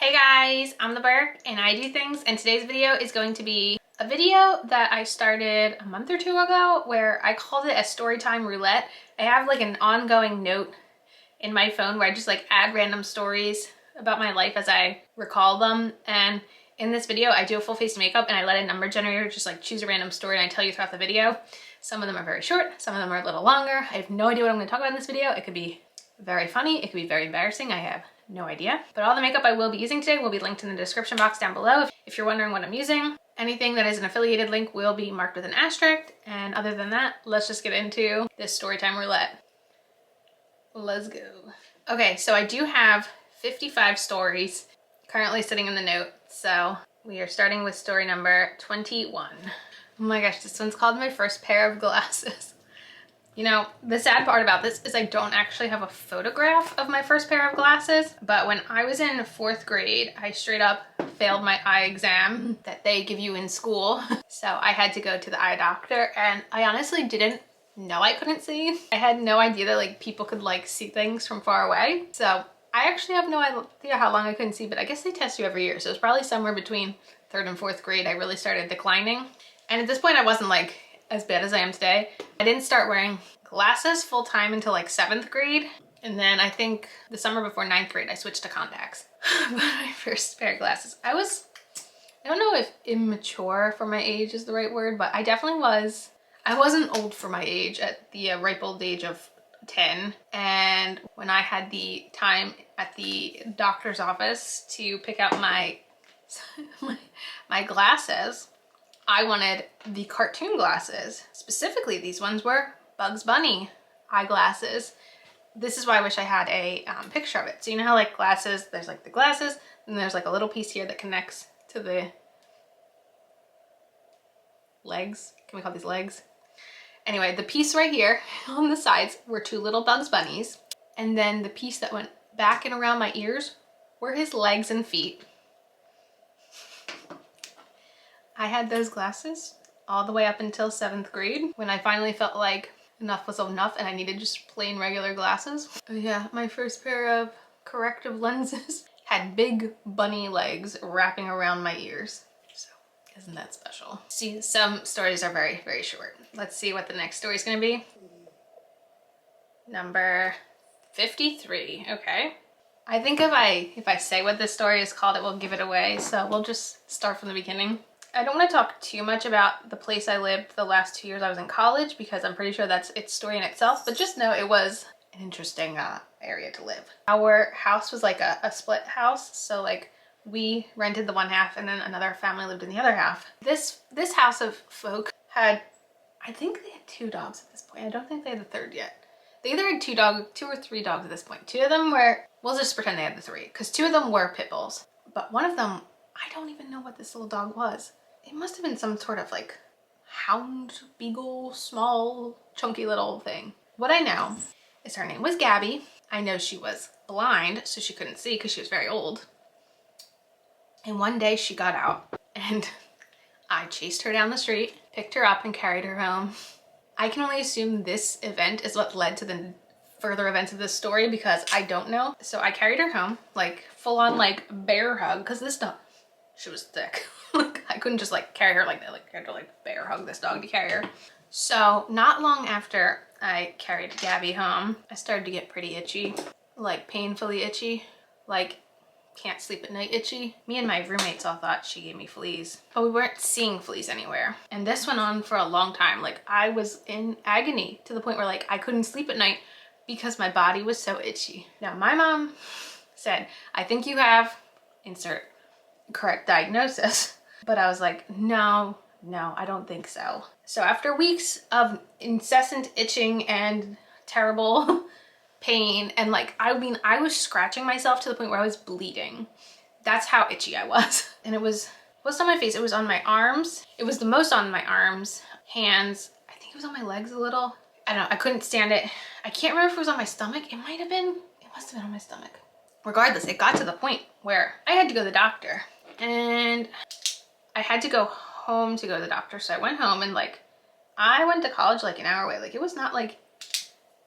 Hey guys, I'm the Berk and I do things, and today's video is going to be a video that I started a month or two ago where I called it a Storytime Roulette. I have like an ongoing note in my phone where I just like add random stories about my life as I recall them, and in this video I do a full face makeup and I let a number generator just like choose a random story and I tell you throughout the video. Some of them are very short, some of them are a little longer. I have no idea what I'm going to talk about in this video. It could be very funny, it could be very embarrassing, I have no idea. But all the makeup I will be using today will be linked in the description box down below if you're wondering what I'm using. Anything that is an affiliated link will be marked with an asterisk, and other than that, let's just get into this Storytime Roulette. Let's go. Okay, so I do have 55 stories currently sitting in the note, so we are starting with story number 21. Oh my gosh, this one's called My First Pair of Glasses. You know, the sad part about this is I don't actually have a photograph of my first pair of glasses, but when I was in 4th grade, I straight up failed my eye exam that they give you in school. So I had to go to the eye doctor, and I honestly didn't know I couldn't see. I had no idea that like people could like see things from far away. So I actually have no idea how long I couldn't see, but I guess they test you every year. So it's probably somewhere between 3rd and 4th grade I really started declining. And at this point I wasn't like as bad as I am today. I didn't start wearing glasses full time until like 7th grade. And then I think the summer before 9th grade, I switched to contacts. But my first pair of glasses, I don't know if immature for my age is the right word, but I definitely was. I wasn't old for my age at the ripe old age of 10. And when I had the time at the doctor's office to pick out my glasses, I wanted the cartoon glasses. Specifically, these ones were Bugs Bunny eyeglasses. This is why I wish I had a picture of it. So you know how like glasses, there's like the glasses, and there's like a little piece here that connects to the legs. Can we call these legs? Anyway, the piece right here on the sides were 2 little Bugs Bunnies. And then the piece that went back and around my ears were his legs and feet. I had those glasses all the way up until 7th grade when I finally felt like enough was enough and I needed just plain regular glasses. Oh yeah, my first pair of corrective lenses had big bunny legs wrapping around my ears. So isn't that special? See, some stories are very, very short. Let's see what the next story is gonna be. Number 53, okay. I think if I say what this story is called, it will give it away. So we'll just start from the beginning. I don't want to talk too much about the place I lived the last 2 years I was in college because I'm pretty sure that's its story in itself, but just know it was an interesting area to live. Our house was like a split house, so like we rented the one half and then another family lived in the other half. This house of folk had, I think they had 2 dogs at this point. I don't think they had the 3rd yet. They either had 2 or 3 dogs at this point. 2 of them were, we'll just pretend they had the 3, because 2 of them were pit bulls, but one of them, I don't even know what this little dog was. It must have been some sort of like hound, beagle, small, chunky little thing. What I know is her name was Gabby. I know she was blind, so she couldn't see because she was very old. And one day she got out and I chased her down the street, picked her up and carried her home. I can only assume this event is what led to the further events of this story because I don't know. So I carried her home, like full on like bear hug, because this dog, she was thick. Like I couldn't just like carry her like that. Like I had to like bear hug this dog to carry her. So not long after I carried Gabby home, I started to get pretty itchy, like painfully itchy, like can't sleep at night itchy. Me and my roommates all thought she gave me fleas, but we weren't seeing fleas anywhere. And this went on for a long time. Like I was in agony to the point where like I couldn't sleep at night because my body was so itchy. Now my mom said, I think you have insert correct diagnosis. But I was like, no, I don't think so. So after weeks of incessant itching and terrible pain, and like, I mean, I was scratching myself to the point where I was bleeding. That's how itchy I was. And it was on my face. It was on my arms. It was the most on my arms, hands. I think it was on my legs a little. I don't know. I couldn't stand it. I can't remember if it was on my stomach. It must have been on my stomach. Regardless, it got to the point where I had to go to the doctor. And I had to go home to go to the doctor. So I went home and like, I went to college like an hour away. Like it was not like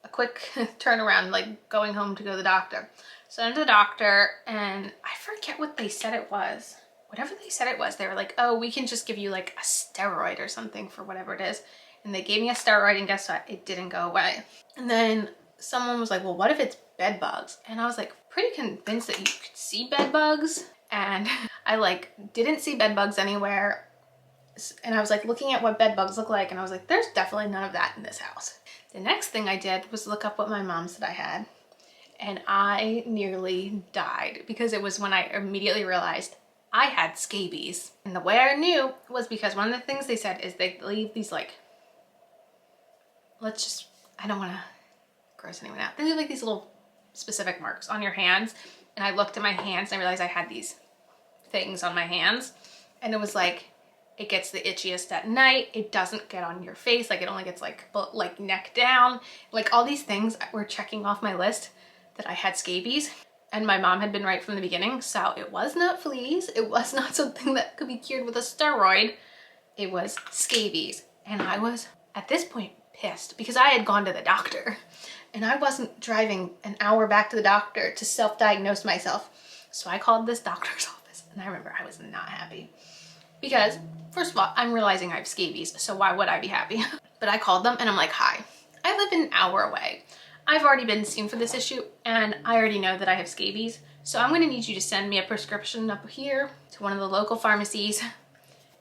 a quick turnaround, like going home to go to the doctor. So I went to the doctor and I forget what they said it was. Whatever they said it was, they were like, oh, we can just give you like a steroid or something for whatever it is. And they gave me a steroid and guess what? It didn't go away. And then someone was like, well, what if it's bed bugs? And I was like pretty convinced that you could see bed bugs. And I like didn't see bed bugs anywhere. And I was like looking at what bed bugs look like and I was like, there's definitely none of that in this house. The next thing I did was look up what my mom said I had. And I nearly died because it was when I immediately realized I had scabies. And the way I knew was because one of the things they said is they leave these like, I don't want to gross anyone out. They leave like these little specific marks on your hands. And I looked at my hands and I realized I had these things on my hands. And it was like, it gets the itchiest at night. It doesn't get on your face. Like it only gets like neck down. Like all these things were checking off my list that I had scabies. And my mom had been right from the beginning. So it was not fleas. It was not something that could be cured with a steroid. It was scabies. And I was at this point pissed because I had gone to the doctor and I wasn't driving an hour back to the doctor to self-diagnose myself. So I called this doctor's office and I remember I was not happy because first of all, I'm realizing I have scabies. So why would I be happy? But I called them and I'm like, hi, I live an hour away. I've already been seen for this issue and I already know that I have scabies. So I'm gonna need you to send me a prescription up here to one of the local pharmacies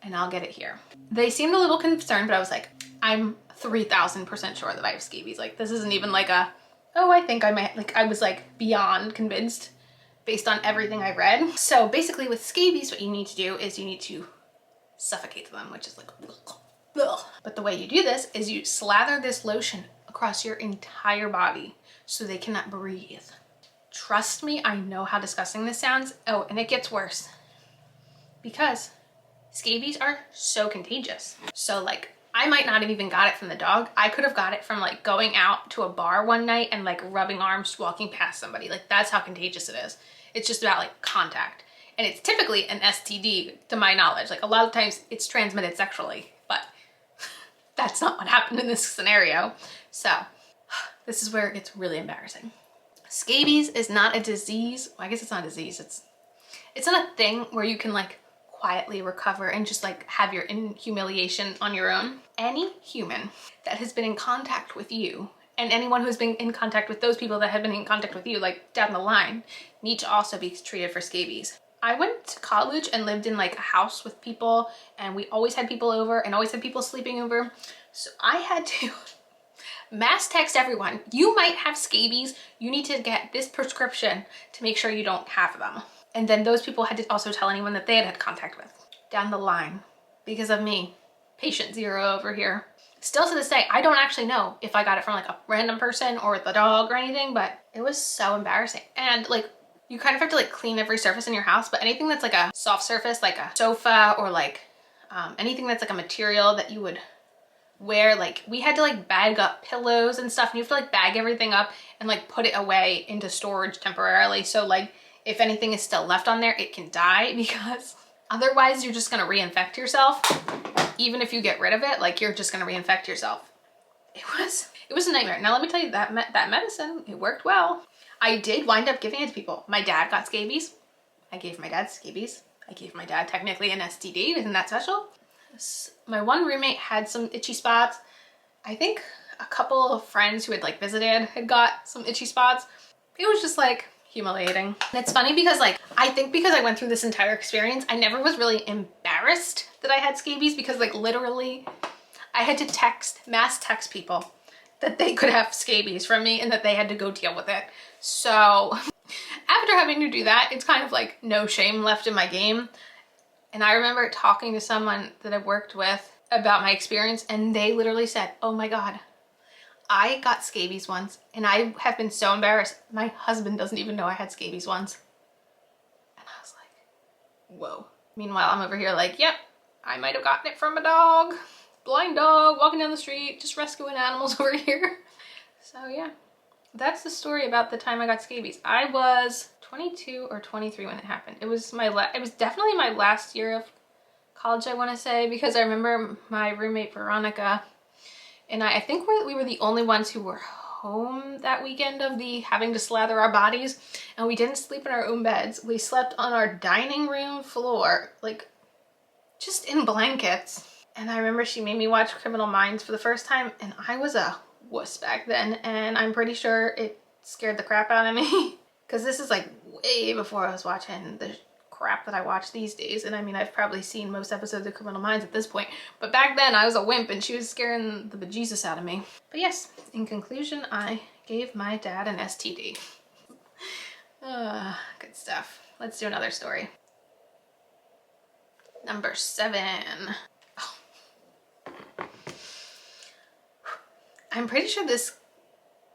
and I'll get it here. They seemed a little concerned, but I was like, I'm 3000% sure that I have scabies. Like this isn't even like a, oh, I think I might, like I was like beyond convinced based on everything I read. So basically with scabies, what you need to do is you need to suffocate them, which is like, ugh. But the way you do this is you slather this lotion across your entire body so they cannot breathe. Trust me, I know how disgusting this sounds. Oh, and it gets worse because scabies are so contagious. So like, I might not have even got it from the dog. I could have got it from like going out to a bar one night and like rubbing arms, walking past somebody. Like that's how contagious it is. It's just about like contact. And it's typically an STD to my knowledge. Like a lot of times it's transmitted sexually, but that's not what happened in this scenario. So this is where it gets really embarrassing. Scabies is not a disease. Well, I guess it's not a disease. It's not a thing where you can like quietly recover and just like have your humiliation on your own. Any human that has been in contact with you and anyone who's been in contact with those people that have been in contact with you like down the line need to also be treated for scabies. I went to college and lived in like a house with people and we always had people over and always had people sleeping over. So I had to mass text everyone, you might have scabies. You need to get this prescription to make sure you don't have them. And then those people had to also tell anyone that they had had contact with down the line because of me. Patient zero over here. Still to this day, I don't actually know if I got it from like a random person or the dog or anything, but it was so embarrassing. And like, you kind of have to like clean every surface in your house, but anything that's like a soft surface, like a sofa or like anything that's like a material that you would wear, like we had to like bag up pillows and stuff and you have to like bag everything up and like put it away into storage temporarily. So like if anything is still left on there, it can die because otherwise you're just gonna reinfect yourself. Even if you get rid of it, like you're just gonna reinfect yourself. It was a nightmare. Now let me tell you that that medicine, it worked well. I did wind up giving it to people. My dad got scabies. I gave my dad scabies. I gave my dad technically an STD, isn't that special? My one roommate had some itchy spots. I think a couple of friends who had like visited had got some itchy spots. It was just like humiliating. And it's funny because like, I think because I went through this entire experience, I never was really embarrassed that I had scabies because like literally I had to mass text people that they could have scabies from me and that they had to go deal with it. So after having to do that, it's kind of like no shame left in my game. And I remember talking to someone that I worked with about my experience and they literally said, oh my God, I got scabies once and I have been so embarrassed. My husband doesn't even know I had scabies once. And I was like, whoa. Meanwhile, I'm over here like, yep, I might have gotten it from a dog. Blind dog walking down the street, just rescuing animals over here. So yeah, that's the story about the time I got scabies. I was 22 or 23 when it happened. It was definitely my last year of college, I want to say, because I remember my roommate Veronica and I think we were the only ones who were home that weekend of the having to slather our bodies, and we didn't sleep in our own beds. We slept on our dining room floor, like just in blankets. And I remember she made me watch Criminal Minds for the first time, and I was a wuss back then, and I'm pretty sure it scared the crap out of me because this is like way before I was watching the crap that I watch these days. And I mean, I've probably seen most episodes of Criminal Minds at this point, but back then I was a wimp and she was scaring the bejesus out of me. But yes, in conclusion, I gave my dad an STD. Good stuff. Let's do another story. Number 7. Oh. I'm pretty sure this,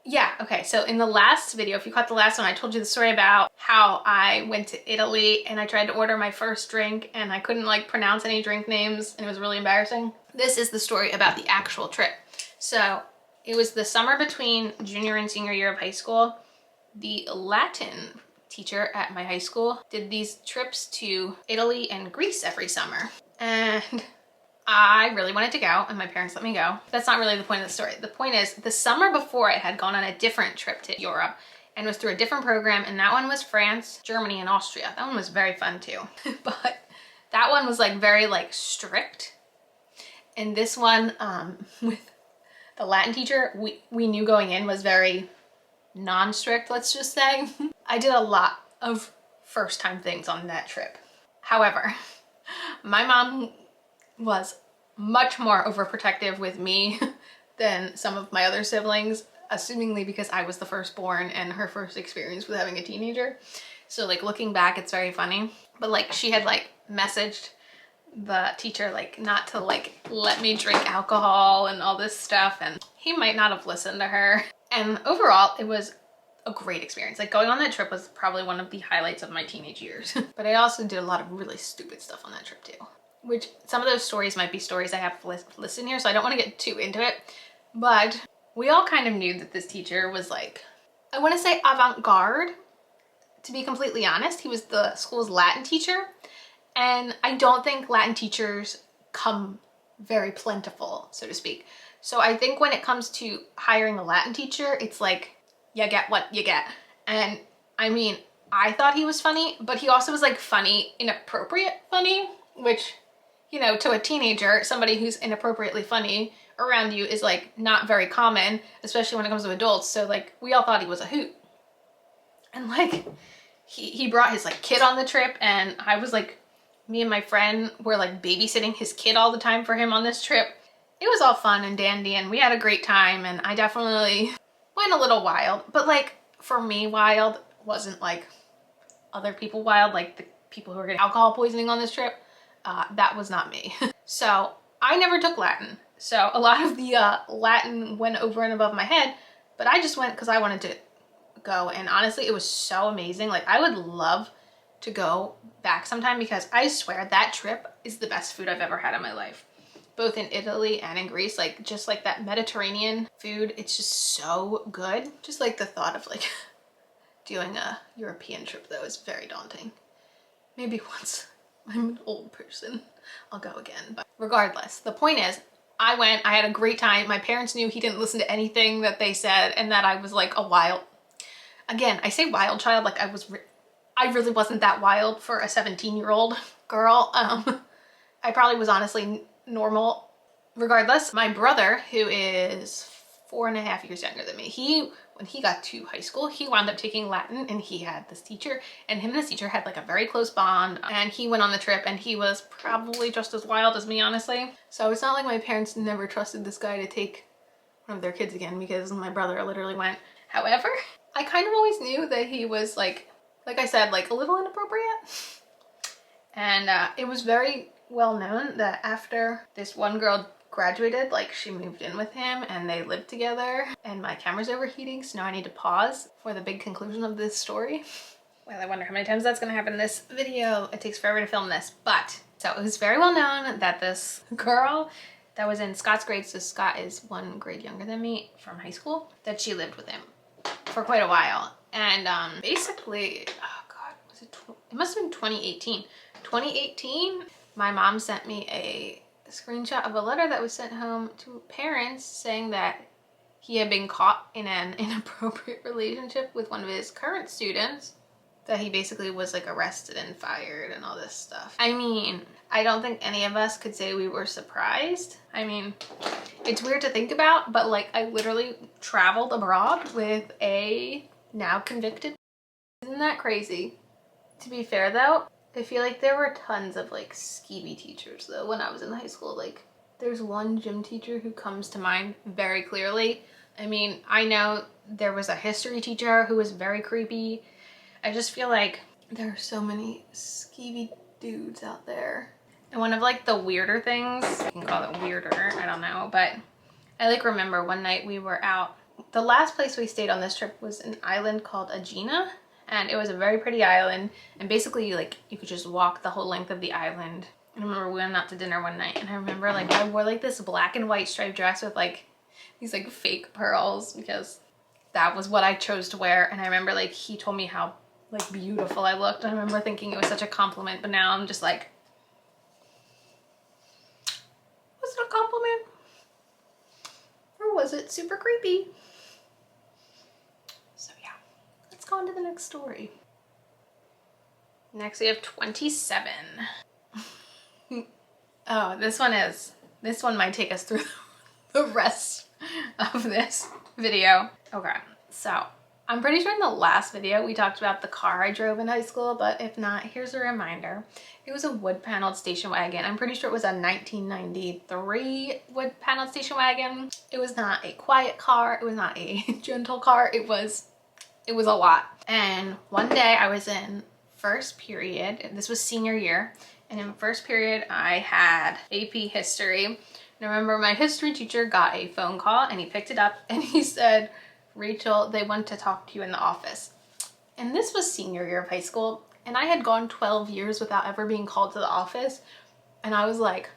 yeah, okay, so in the last video, if you caught the last one, I told you the story about how I went to Italy and I tried to order my first drink and I couldn't like pronounce any drink names and it was really embarrassing. This is the story about the actual trip. So it was the summer between junior and senior year of high school. The Latin teacher at my high school did these trips to Italy and Greece every summer. And I really wanted to go and my parents let me go. That's not really the point of the story. The point is the summer before I had gone on a different trip to Europe and it was through a different program, and that one was France, Germany, and Austria. That one was very fun too. But that one was like very like strict. And this one with the Latin teacher, we knew going in was very non-strict, let's just say. I did a lot of first time things on that trip. However, my mom was much more overprotective with me than some of my other siblings, assumingly because I was the firstborn and her first experience with having a teenager. So like looking back, it's very funny. But like she had like messaged the teacher like not to like let me drink alcohol and all this stuff, and he might not have listened to her. And overall, it was a great experience. Like going on that trip was probably one of the highlights of my teenage years. But I also did a lot of really stupid stuff on that trip too. Which some of those stories might be stories I have listed here, so I don't want to get too into it. But we all kind of knew that this teacher was like, I want to say avant-garde. To be completely honest, he was the school's Latin teacher. And I don't think Latin teachers come very plentiful, so to speak. So I think when it comes to hiring a Latin teacher, it's like, you get what you get. And I mean, I thought he was funny, but he also was like funny, inappropriate funny, which, you know, to a teenager, somebody who's inappropriately funny around you is like not very common, especially when it comes to adults. So like we all thought he was a hoot. And like he brought his like kid on the trip, and I was like, me and my friend were like babysitting his kid all the time for him on this trip. It was all fun and dandy and we had a great time, and I definitely went a little wild, but like for me, wild wasn't like other people wild, like the people who were getting alcohol poisoning on this trip. That was not me. So I never took Latin. So a lot of the Latin went over and above my head, but I just went because I wanted to go. And honestly, it was so amazing. Like I would love to go back sometime because I swear that trip is the best food I've ever had in my life. Both in Italy and in Greece, like just like that Mediterranean food, it's just so good. Just like the thought of like doing a European trip though is very daunting. Maybe once I'm an old person, I'll go again. But regardless, the point is, I went, I had a great time. My parents knew he didn't listen to anything that they said and that I was like a wild, again, I say wild child, like I really wasn't that wild for a 17-year-old girl. I probably was honestly normal. Regardless, my brother, who is 4.5 years younger than me, when he got to high school, he wound up taking Latin, and he had this teacher, and him and this teacher had like a very close bond, and he went on the trip and he was probably just as wild as me, honestly. So it's not like my parents never trusted this guy to take one of their kids again, because my brother literally went. However, I kind of always knew that he was like I said, like a little inappropriate. And it was very well known that after this one girl graduated, like she moved in with him and they lived together. And my camera's overheating, so now I need to pause for the big conclusion of this story. Well, I wonder how many times that's gonna happen in this video. It takes forever to film this, but so it was very well known that this girl that was in Scott's grade, so Scott is 1 grade younger than me from high school, that she lived with him for quite a while. And basically, oh God, was it must have been 2018. 2018, my mom sent me a screenshot of a letter that was sent home to parents saying that he had been caught in an inappropriate relationship with one of his current students, that he basically was like arrested and fired and all this stuff. I mean, I don't think any of us could say we were surprised. I mean, it's weird to think about, but like I literally traveled abroad with a now convicted. Isn't that crazy? To be fair though, I feel like there were tons of like skeevy teachers though when I was in high school. Like there's one gym teacher who comes to mind very clearly. I mean, I know there was a history teacher who was very creepy. I just feel like there are so many skeevy dudes out there. And one of like the weirder things, you can call it weirder, I don't know, but I like remember one night we were out. The last place we stayed on this trip was an island called Aegina, and it was a very pretty island, and basically like you could just walk the whole length of the island. And I remember we went out to dinner one night, and I remember like I wore like this black and white striped dress with like these like fake pearls because that was what I chose to wear. And I remember like he told me how like beautiful I looked. I remember thinking it was such a compliment, but now I'm just like, was it a compliment? Or was it super creepy? So yeah, let's go on to the next story. Next we have 27. Oh, this one might take us through the rest of this video. Okay, so I'm pretty sure in the last video we talked about the car I drove in high school, but if not, here's a reminder. It was a wood paneled station wagon. I'm pretty sure it was a 1993 wood paneled station wagon. It was not a quiet car. It was not a gentle car. It was a lot. And one day I was in first period. This was senior year. And in first period, I had AP history. And I remember my history teacher got a phone call and he picked it up and he said, "Rachel, they want to talk to you in the office." And this was senior year of high school, and I had gone 12 years without ever being called to the office. And I was like,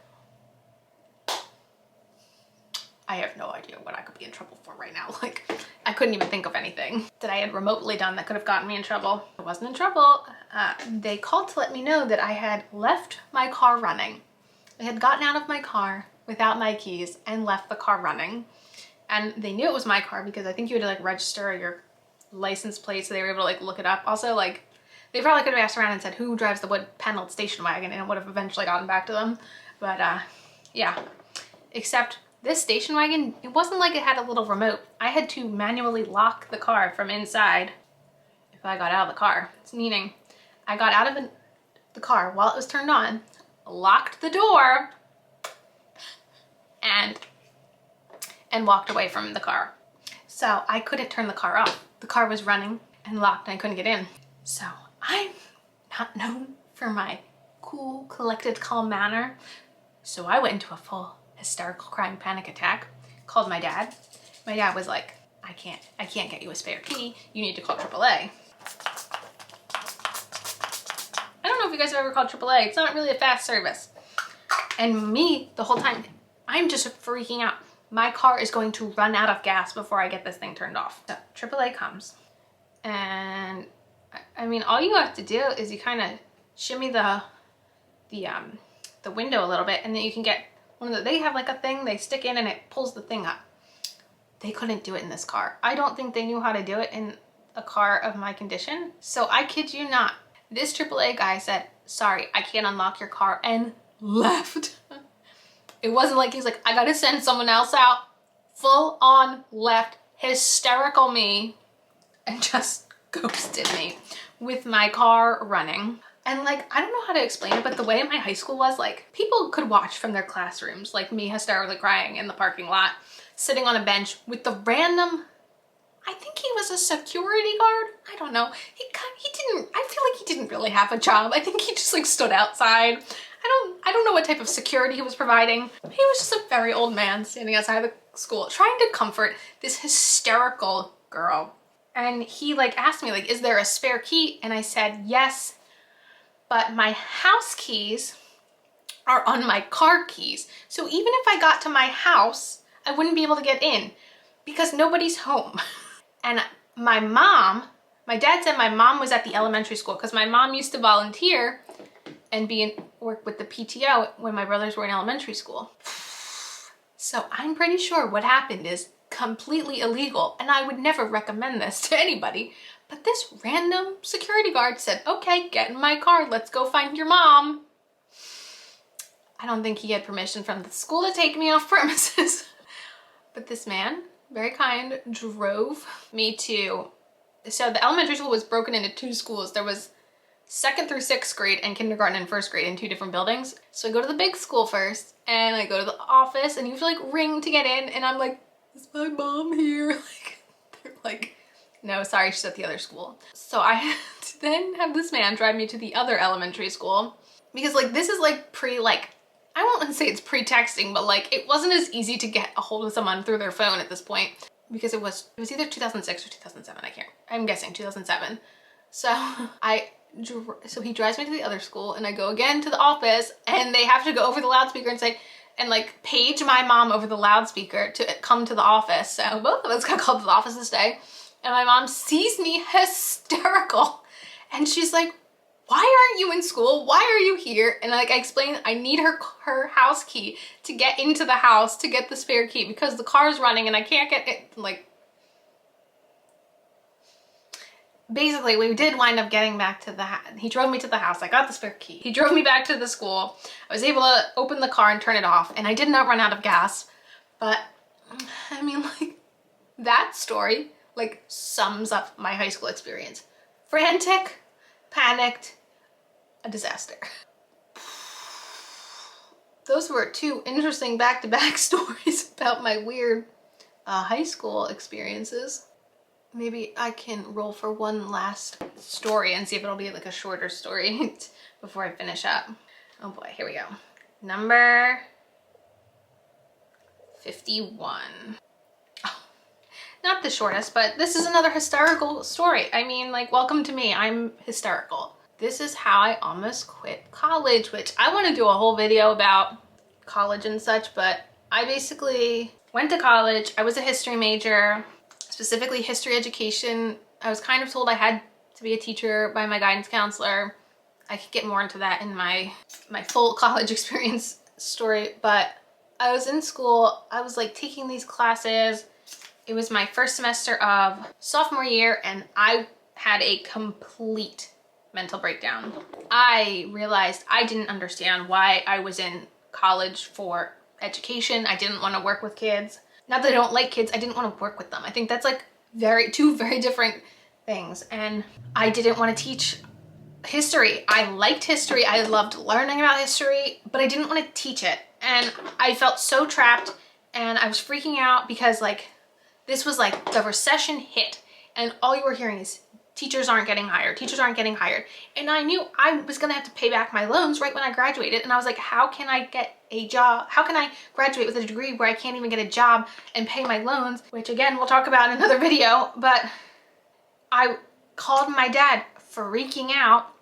I have no idea what I could be in trouble for right now. Like, I couldn't even think of anything that I had remotely done that could have gotten me in trouble. I wasn't in trouble. They called to let me know that I had left my car running. I had gotten out of my car without my keys and left the car running. And they knew it was my car because I think you had to like register your license plate, so they were able to like look it up. Also, like, they probably could have asked around and said who drives the wood paneled station wagon, and it would have eventually gotten back to them. But yeah, except this station wagon, it wasn't like it had a little remote. I had to manually lock the car from inside if I got out of the car. It's meaning I got out of the car while it was turned on, locked the door, and walked away from the car. So I couldn't turn the car off. The car was running and locked and I couldn't get in. So I'm not known for my cool, collected, calm manner. So I went into a full hysterical crying panic attack, called my dad. My dad was like, I can't get you a spare key. You need to call AAA. I don't know if you guys have ever called AAA. It's not really a fast service. And me, the whole time, I'm just freaking out. My car is going to run out of gas before I get this thing turned off. So AAA comes, and I mean, all you have to do is you kind of shimmy the window a little bit, and then you can get one of the, they have like a thing they stick in and it pulls the thing up. They couldn't do it in this car. I don't think they knew how to do it in a car of my condition. So I kid you not, this AAA guy said, "Sorry, I can't unlock your car," and left. It wasn't like he's like, I gotta send someone else out. Full on left, hysterical me, and just ghosted me with my car running. And like, I don't know how to explain it, but the way my high school was, like, people could watch from their classrooms, like me hysterically crying in the parking lot, sitting on a bench with the random, I think he was a security guard. I don't know. I feel like he didn't really have a job. I think he just like stood outside. I don't know what type of security he was providing. He was just a very old man standing outside the school trying to comfort this hysterical girl. And he like asked me like, "Is there a spare key?" And I said, "Yes, but my house keys are on my car keys. So even if I got to my house, I wouldn't be able to get in because nobody's home." And my dad said my mom was at the elementary school because my mom used to volunteer and work with the PTO when my brothers were in elementary school. So I'm pretty sure what happened is completely illegal, and I would never recommend this to anybody. But this random security guard said, okay, get in my car, let's go find your mom. I don't think he had permission from the school to take me off premises. But this man, very kind, drove me to, so the elementary school was broken into 2 schools. There was 2nd through 6th grade and kindergarten and 1st grade in 2 different buildings. So I go to the big school first, and I go to the office, and you have to like ring to get in, and I'm like, is my mom here? Like, they're like, no, sorry, she's at the other school. So I had to then have this man drive me to the other elementary school, because like this is like I won't say it's pre-texting, but like it wasn't as easy to get a hold of someone through their phone at this point, because it was either 2006 or 2007, I'm guessing 2007. So he drives me to the other school, and I go again to the office, and they have to go over the loudspeaker and say, and like page my mom over the loudspeaker to come to the office. So both of us got called to the office this day, and my mom sees me hysterical, and she's like, why aren't you in school? Why are you here? And like I explained, I need her house key to get into the house, to get the spare key, because the car's running and I can't get it. Like, basically we did wind up getting back to he drove me to the house. I got the spare key. He drove me back to the school. I was able to open the car and turn it off, and I did not run out of gas. But I mean, like, that story like sums up my high school experience. Frantic, panicked, a disaster. Those were 2 interesting back-to-back stories about my weird high school experiences. Maybe I can roll for one last story and see if it'll be like a shorter story before I finish up. Oh boy, here we go. Number 51. Oh, not the shortest, but this is another hysterical story. I mean, like, welcome to me. I'm hysterical. This is how I almost quit college, which I want to do a whole video about college and such, but I basically went to college. I was a history major, specifically history education. I was kind of told I had to be a teacher by my guidance counselor. I could get more into that in my full college experience story, but I was in school. I was like taking these classes. It was my first semester of sophomore year, and I had a complete mental breakdown. I realized I didn't understand why I was in college for education. I didn't want to work with kids. Not that I don't like kids, I didn't want to work with them. I think that's like two very different things. And I didn't want to teach history. I liked history. I loved learning about history, but I didn't want to teach it. And I felt so trapped, and I was freaking out because like this was like the recession hit, and all you were hearing is teachers aren't getting hired, teachers aren't getting hired. And I knew I was gonna have to pay back my loans right when I graduated. And I was like, how can I get a job? How can I graduate with a degree where I can't even get a job and pay my loans? Which again, we'll talk about in another video. But I called my dad freaking out.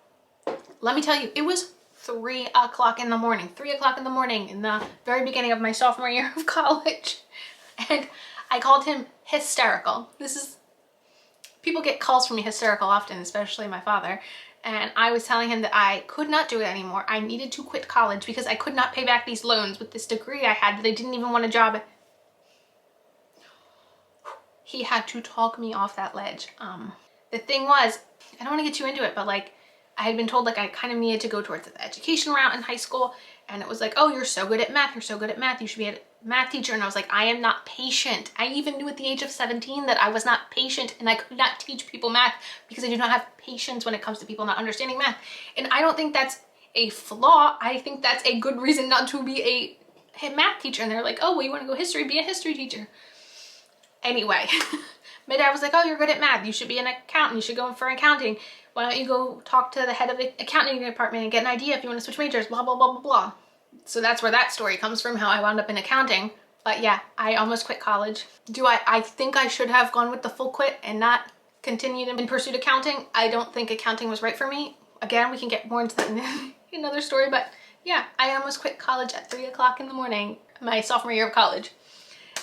Let me tell you, it was 3 o'clock in the morning, 3 o'clock in the morning in the very beginning of my sophomore year of college. And I called him hysterical. People get calls from me hysterical often, especially my father. And I was telling him that I could not do it anymore. I needed to quit college because I could not pay back these loans with this degree I had that I didn't even want a job. He had to talk me off that ledge. The thing was, I don't want to get too into it, but like I had been told like I kind of needed to go towards the education route in high school. And it was like, oh, you're so good at math. You're so good at math. You should be a math teacher. And I was like, I am not patient. I even knew at the age of 17 that I was not patient, and I could not teach people math because I do not have patience when it comes to people not understanding math. And I don't think that's a flaw. I think that's a good reason not to be a math teacher. And they're like, oh, well, you want to go history? Be a history teacher. Anyway, my dad was like, oh, you're good at math. You should be an accountant. You should go in for accounting. Why don't you go talk to the head of the accounting department and get an idea if you want to switch majors, blah, blah, blah, blah, blah. So that's where that story comes from, how I wound up in accounting. But yeah, I almost quit college. I think I should have gone with the full quit and not continued and pursued accounting. I don't think accounting was right for me. Again, we can get more into that in another story, but yeah, I almost quit college at 3 o'clock in the morning, my sophomore year of college.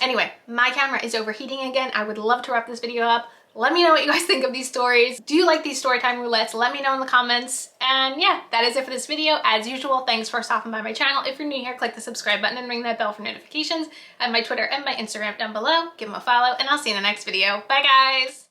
Anyway, my camera is overheating again. I would love to wrap this video up. Let me know what you guys think of these stories. Do you like these Storytime roulettes? Let me know in the comments. And yeah, that is it for this video. As usual, thanks for stopping by my channel. If you're new here, click the subscribe button and ring that bell for notifications. I have my Twitter and my Instagram down below. Give them a follow, and I'll see you in the next video. Bye, guys!